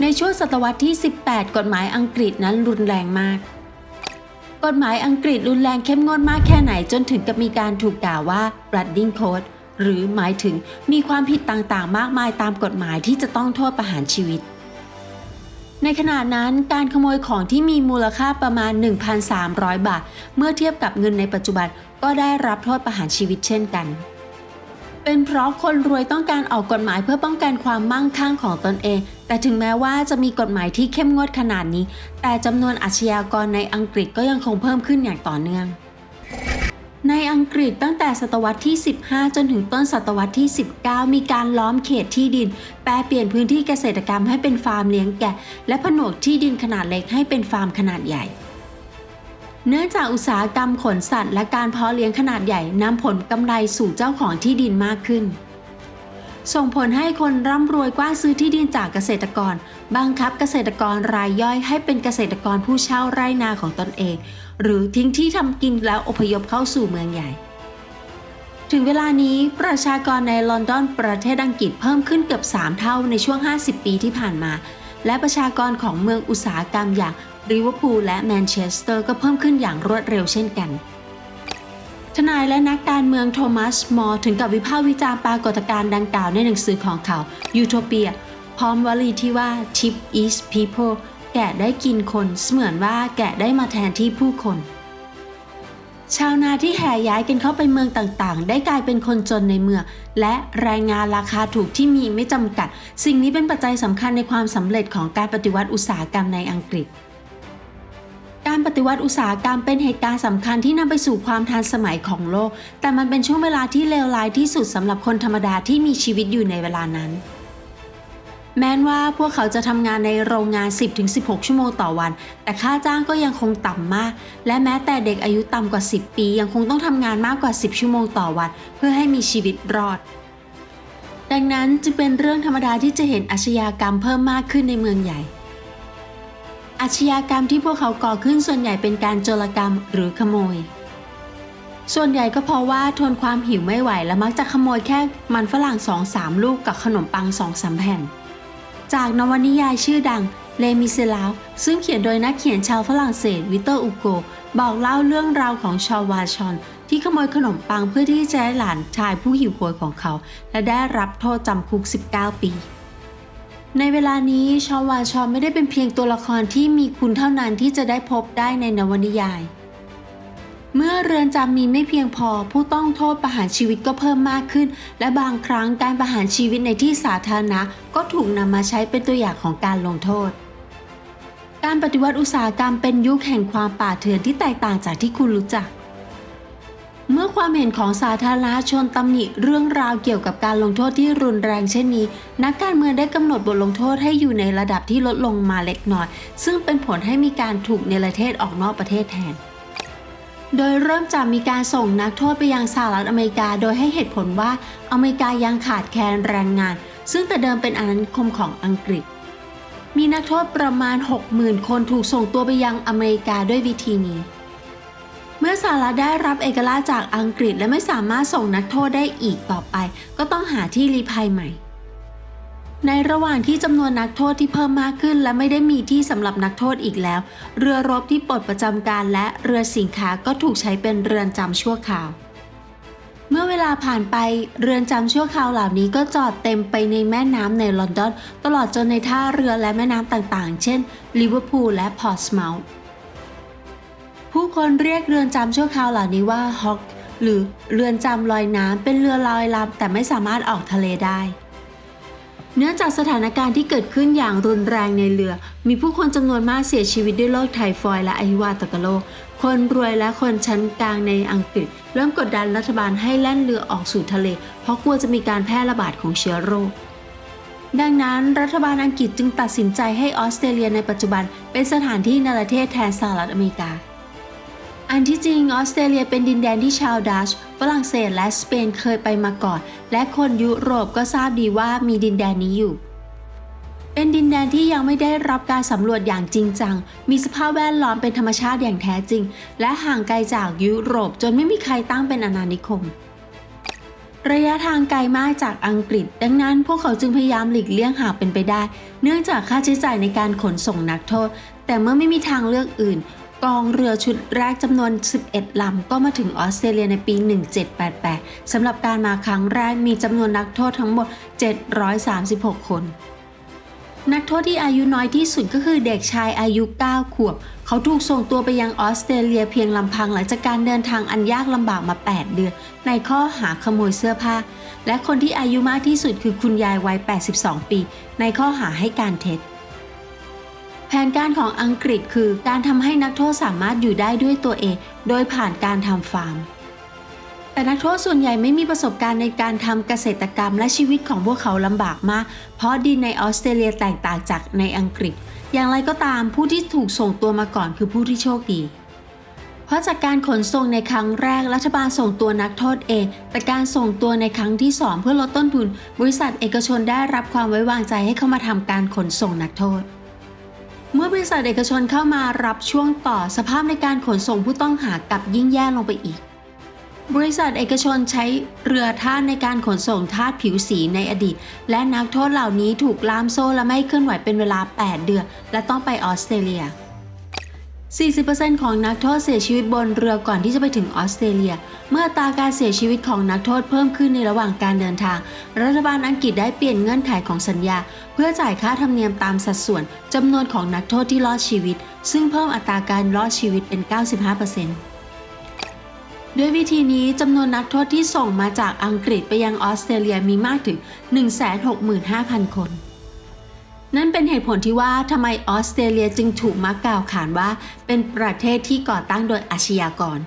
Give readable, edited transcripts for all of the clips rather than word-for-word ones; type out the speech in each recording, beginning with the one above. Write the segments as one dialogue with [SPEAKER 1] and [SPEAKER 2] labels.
[SPEAKER 1] ในช่วงศตวรรษที่ 18 กฎหมายอังกฤษนั้นรุนแรงมากกฎหมายอังกฤษรุนแรงเข้มงวดมากแค่ไหนจนถึงกับมีการถูกกล่าวว่า Bloody Code หรือหมายถึงมีความผิดต่างๆมากมายตามกฎหมายที่จะต้องโทษประหารชีวิตในขณะนั้นการขโมยของที่มีมูลค่าประมาณ 1,300 บาทเมื่อเทียบกับเงินในปัจจุบันก็ได้รับโทษประหารชีวิตเช่นกันเป็นเพราะคนรวยต้องการออกกฎหมายเพื่อป้องกันความมั่งคั่งของตนเองแต่ถึงแม้ว่าจะมีกฎหมายที่เข้มงวดขนาดนี้แต่จำนวนอาชญากรในอังกฤษก็ยังคงเพิ่มขึ้นอย่างต่อเนื่องในอังกฤษตั้งแต่ศตวรรษที่ 15 จนถึงต้นศตวรรษที่ 19 มีการล้อมเขตที่ดินแปรเปลี่ยนพื้นที่เกษตรกรรมให้เป็นฟาร์มเลี้ยงแกะและผนวกที่ดินขนาดเล็กให้เป็นฟาร์มขนาดใหญ่เนื่องจากอุตสาหกรรมขนสัตว์และการเพาะเลี้ยงขนาดใหญ่นำผลกำไรสู่เจ้าของที่ดินมากขึ้นส่งผลให้คนร่ำรวยกว้านซื้อที่ดินจากเกษตรกรบังคับเกษตรกรรายย่อยให้เป็นเกษตรกรผู้เช่าไร่นาของตนเองหรือทิ้งที่ทำกินแล้วอพยพเข้าสู่เมืองใหญ่ถึงเวลานี้ประชากรในลอนดอนประเทศอังกฤษเพิ่มขึ้นเกือบ3 เท่าในช่วง 50 ปีที่ผ่านมาและประชากรของเมืองอุตสาหกรรมอย่างลิเวอร์พูลและแมนเชสเตอร์ก็เพิ่มขึ้นอย่างรวดเร็วเช่นกันทนายและนักการเมืองโทมัสมอร์ถึงกับวิพากษ์วิจารณ์ปรากฏการณ์ดังกล่าวในหนังสือของเขายูโทเปียพร้อมวลีที่ว่า Sheep eat people แกะได้กินคนเสมือนว่าแกะได้มาแทนที่ผู้คนชาวนาที่แห่ย้ายกันเข้าไปเมืองต่างๆได้กลายเป็นคนจนในเมืองและแรงงานราคาถูกที่มีไม่จำกัดสิ่งนี้เป็นปัจจัยสำคัญในความสำเร็จของการปฏิวัติอุตสาหกรรมในอังกฤษการปฏิวัติอุตสาหกรรมเป็นเหตุการณ์สำคัญที่นำไปสู่ความทันสมัยของโลกแต่มันเป็นช่วงเวลาที่เลวร้ายที่สุดสำหรับคนธรรมดาที่มีชีวิตอยู่ในเวลานั้นแม้ว่าพวกเขาจะทำงานในโรงงาน 10-16 ชั่วโมงต่อวันแต่ค่าจ้างก็ยังคงต่ำมากและแม้แต่เด็กอายุต่ำกว่า 10 ปียังคงต้องทำงานมากกว่า 10 ชั่วโมงต่อวันเพื่อให้มีชีวิตรอดดังนั้นจึงเป็นเรื่องธรรมดาที่จะเห็นอาชญากรรมเพิ่มมากขึ้นในเมืองใหญ่อาชญากรรมที่พวกเขาก่อขึ้นส่วนใหญ่เป็นการโจรกรรมหรือขโมยส่วนใหญ่ก็เพราะว่าทนความหิวไม่ไหวและมักจะขโมยแค่มันฝรั่ง 2-3 ลูกกับขนมปัง 2-3 แผ่นจากนวนิยายชื่อดังเลมิเซลาฟซึ่งเขียนโดยนักเขียนชาวฝรั่งเศสวิเตอร์อูโกบอกเล่าเรื่องราวของชาววาชอนที่ขโมยขนมปังเพื่อที่จะให้หลานชายผู้หิวโหยของเขาและได้รับโทษจำคุก 19 ปีในเวลานี้ชาววาชอนไม่ได้เป็นเพียงตัวละครที่มีคุณเท่านั้นที่จะได้พบได้ในนวนิยายเมื่อเรือนจำมีไม่เพียงพอผู้ต้องโทษประหารชีวิตก็เพิ่มมากขึ้นและบางครั้งการประหารชีวิตในที่สาธารณะก็ถูกนำมาใช้เป็นตัวอย่างของการลงโทษการปฏิวัติอุตสาหกรรมเป็นยุคแห่งความป่าเถื่อนที่แตกต่างจากที่คุณรู้จักเมื่อความเห็นของสาธารณชนตำหนิเรื่องราวเกี่ยวกับการลงโทษที่รุนแรงเช่นนี้นักการเมืองได้กำหนดบทลงโทษให้อยู่ในระดับที่ลดลงมาเล็กน้อยซึ่งเป็นผลให้มีการถูกเนรเทศออกนอกประเทศแทนโดยเริ่มจากมีการส่งนักโทษไปยังสหรัฐอเมริกาโดยให้เหตุผลว่าอเมริกายังขาดแคลนแรงงานซึ่งแต่เดิมเป็นอาณานิคมของอังกฤษมีนักโทษประมาณ 60,000 คนถูกส่งตัวไปยังอเมริกาด้วยวิธีนี้เมื่อสหรัฐได้รับเอกราชจากอังกฤษและไม่สามารถส่งนักโทษได้อีกต่อไปก็ต้องหาที่ลี้ภัยใหม่ในระหว่างที่จำนวนนักโทษที่เพิ่มมากขึ้นและไม่ได้มีที่สำหรับนักโทษอีกแล้วเรือรบที่ปลดประจำการและเรือสินค้าก็ถูกใช้เป็นเรือนจำชั่วคราวเมื่อเวลาผ่านไปเรือนจำชั่วคราวเหล่านี้ก็จอดเต็มไปในแม่น้ำในลอนดอนตลอดจนในท่าเรือและแม่น้ำต่างๆเช่นลิเวอร์พูลและพอร์ตสเมาท์ผู้คนเรียกเรือนจำชั่วคราวเหล่านี้ว่าฮอกหรือเรือนจำลอยน้ำเป็นเรือลอยลำแต่ไม่สามารถออกทะเลได้เนื่องจากสถานการณ์ที่เกิดขึ้นอย่างรุนแรงในเรือมีผู้คนจำนวนมากเสียชีวิตด้วยโรคไทฟอยด์และอหิวาตกโรคคนรวยและคนชั้นกลางในอังกฤษเริ่มกดดันรัฐบาลให้แล่นเรือออกสู่ทะเลเพราะกลัวจะมีการแพร่ระบาดของเชื้อโรคดังนั้นรัฐบาลอังกฤษจึงตัดสินใจให้ออสเตรเลียในปัจจุบันเป็นสถานที่เนรเทศแทนสหรัฐอเมริกาอันที่จริงออสเตรเลียเป็นดินแดนที่ชาวดัชฝรั่งเศสและสเปนเคยไปมาก่อนและคนยุโรปก็ทราบดีว่ามีดินแดนนี้อยู่เป็นดินแดนที่ยังไม่ได้รับการสำรวจอย่างจริงจังมีสภาพแวดล้อมเป็นธรรมชาติอย่างแท้จริงและห่างไกลจากยุโรปจนไม่มีใครตั้งเป็นอาณานิคม ระยะทางไกลมากจากอังกฤษดังนั้นพวกเขาจึงพยายามหลีกเลี่ยงหากเป็นไปได้เนื่องจากค่าใช้จ่ายในการขนส่งนักโทษแต่เมื่อไม่มีทางเลือกอื่นกองเรือชุดแรกจำนวน11ลำก็มาถึงออสเตรเลียในปี 1788 สำหรับการมาครั้งแรกมีจำนวนนักโทษทั้งหมด736 คนนักโทษที่อายุน้อยที่สุดก็คือเด็กชายอายุ9 ขวบเขาถูกส่งตัวไปยังออสเตรเลียเพียงลำพังหลังจากการเดินทางอันยากลำบากมา8 เดือนในข้อหาขโมยเสื้อผ้าและคนที่อายุมากที่สุดคือคุณยายวัย82 ปีในข้อหาให้การเท็จแผนการของอังกฤษคือการทำให้นักโทษสามารถอยู่ได้ด้วยตัวเองโดยผ่านการทำฟาร์มแต่นักโทษส่วนใหญ่ไม่มีประสบการณ์ในการทำเกษตรกรรมและชีวิตของพวกเขาลำบากมากเพราะดินในออสเตรเลียแตกต่างจากในอังกฤษอย่างไรก็ตามผู้ที่ถูกส่งตัวมาก่อนคือผู้ที่โชคดีเพราะจากการขนส่งในครั้งแรกรัฐบาลส่งตัวนักโทษเองแต่การส่งตัวในครั้งที่2เพื่อลดต้นทุนบริษัทเอกชนได้รับความไว้วางใจให้เข้ามาทำการขนส่งนักโทษเมื่อบริษัทเอกชนเข้ามารับช่วงต่อสภาพในการขนส่งผู้ต้องหากลับยิ่งแย่ลงไปอีกบริษัทเอกชนใช้เรือทาสในการขนส่งทาสผิวสีในอดีตและนักโทษเหล่านี้ถูกล่ามโซ่และไม่เคลื่อนไหวเป็นเวลา8 เดือนและต้องไปออสเตรเลีย 40% ของนักโทษเสียชีวิตบนเรือก่อนที่จะไปถึงออสเตรเลียเมื่ออัตราการเสียชีวิตของนักโทษเพิ่มขึ้นในระหว่างการเดินทางรัฐบาลอังกฤษได้เปลี่ยนเงื่อนไขของสัญญาเพื่อจ่ายค่าธรรมเนียมตามสัดส่วนจำนวนของนักโทษที่รอดชีวิตซึ่งเพิ่มอัตราการรอดชีวิตเป็น 95%ด้วยวิธีนี้จำนวนนักโทษที่ส่งมาจากอังกฤษไปยังออสเตรเลียมีมากถึง 165,000 คนนั่นเป็นเหตุผลที่ว่าทำไมออสเตรเลียจึงถูกมักกล่าวขานว่าเป็นประเทศที่ก่อตั้งโดยอาชญากร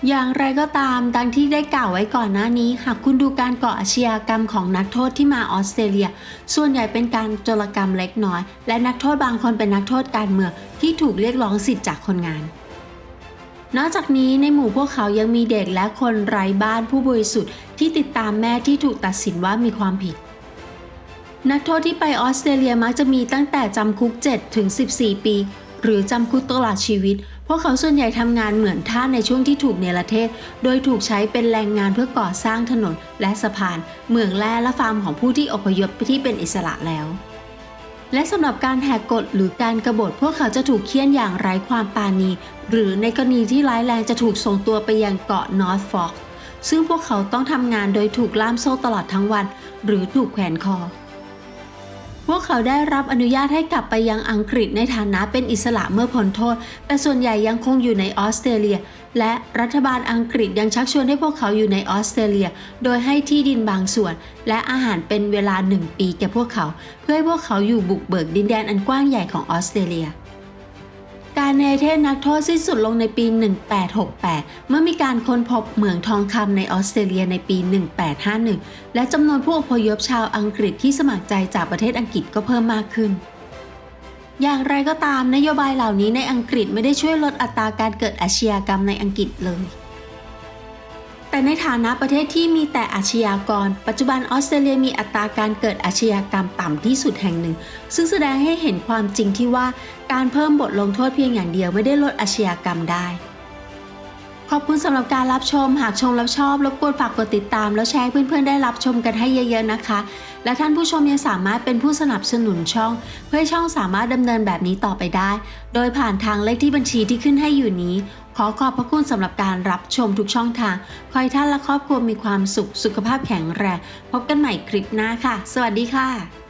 [SPEAKER 1] อย่างไรก็ตามดังที่ได้กล่าวไว้ก่อนหน้านี้หากคุณดูการก่ออาชญากรรมของนักโทษที่มาออสเตรเลียส่วนใหญ่เป็นการโจรกรรมเล็กน้อยและนักโทษบางคนเป็นนักโทษการเมืองที่ถูกเรียกร้องสิทธิ์จากคนงานนอกจากนี้ในหมู่พวกเขายังมีเด็กและคนไร้บ้านผู้บริสุทธิ์ที่ติดตามแม่ที่ถูกตัดสินว่ามีความผิดนักโทษที่ไปออสเตรเลียมักจะมีตั้งแต่จำคุก7 ถึง 14 ปีหรือจำคุกตลอดชีวิตพวกเขาส่วนใหญ่ทำงานเหมือนทาสในช่วงที่ถูกเนรเทศโดยถูกใช้เป็นแรงงานเพื่อก่อสร้างถนนและสะพานเหมืองแร่และฟาร์มของผู้ที่อพยพที่เป็นอิสระแล้วและสำหรับการแหกกฎหรือการกบฏพวกเขาจะถูกเฆี่ยนอย่างไร้ความปราณีหรือในกรณีที่ร้ายแรงจะถูกส่งตัวไปยังเกาะนอร์ทฟอร์กซึ่งพวกเขาต้องทำงานโดยถูกล่ามโซ่ตลอดทั้งวันหรือถูกแขวนคอพวกเขาได้รับอนุญาตให้กลับไปยังอังกฤษในฐานะเป็นอิสระเมื่อพ้นโทษแต่ส่วนใหญ่ยังคงอยู่ในออสเตรเลียและรัฐบาลอังกฤษยังชักชวนให้พวกเขาอยู่ในออสเตรเลียโดยให้ที่ดินบางส่วนและอาหารเป็นเวลา1 ปีแก่พวกเขาเพื่อให้พวกเขาอยู่บุกเบิกดินแดนอันกว้างใหญ่ของออสเตรเลียการเนรเทศนักโทษสิ้นสุดลงในปี 1868 เมื่อมีการค้นพบเหมืองทองคำในออสเตรเลียในปี 1851 และจำนวนผู้อพยพชาวอังกฤษที่สมัครใจจากประเทศอังกฤษก็เพิ่มมากขึ้นอย่างไรก็ตามนโยบายเหล่านี้ในอังกฤษไม่ได้ช่วยลดอัตราการเกิดอาชญากรรมในอังกฤษเลยแต่ในฐานะประเทศที่มีแต่อาชญากรปัจจุบันออสเตรเลียมีอัตราการเกิดอาชญากรรมต่ำที่สุดแห่งหนึ่งซึ่งแสดงให้เห็นความจริงที่ว่าการเพิ่มบทลงโทษเพียงอย่างเดียวไม่ได้ลดอาชญากรรมได้ขอบคุณสำหรับการรับชมหากชมแล้วชอบรบกวนฝากกดติดตามแล้วแชร์ให้เพื่อนๆได้รับชมกันให้เยอะๆนะคะและท่านผู้ชมยังสามารถเป็นผู้สนับสนุนช่องเพื่อให้ช่องสามารถดำเนินแบบนี้ต่อไปได้โดยผ่านทางเลขที่บัญชีที่ขึ้นให้อยู่นี้ขอขอบพระคุณสำหรับการรับชมทุกช่องทางขอให้ท่านและครอบครัวมีความสุขสุขภาพแข็งแรงพบกันใหม่คลิปหน้าค่ะสวัสดีค่ะ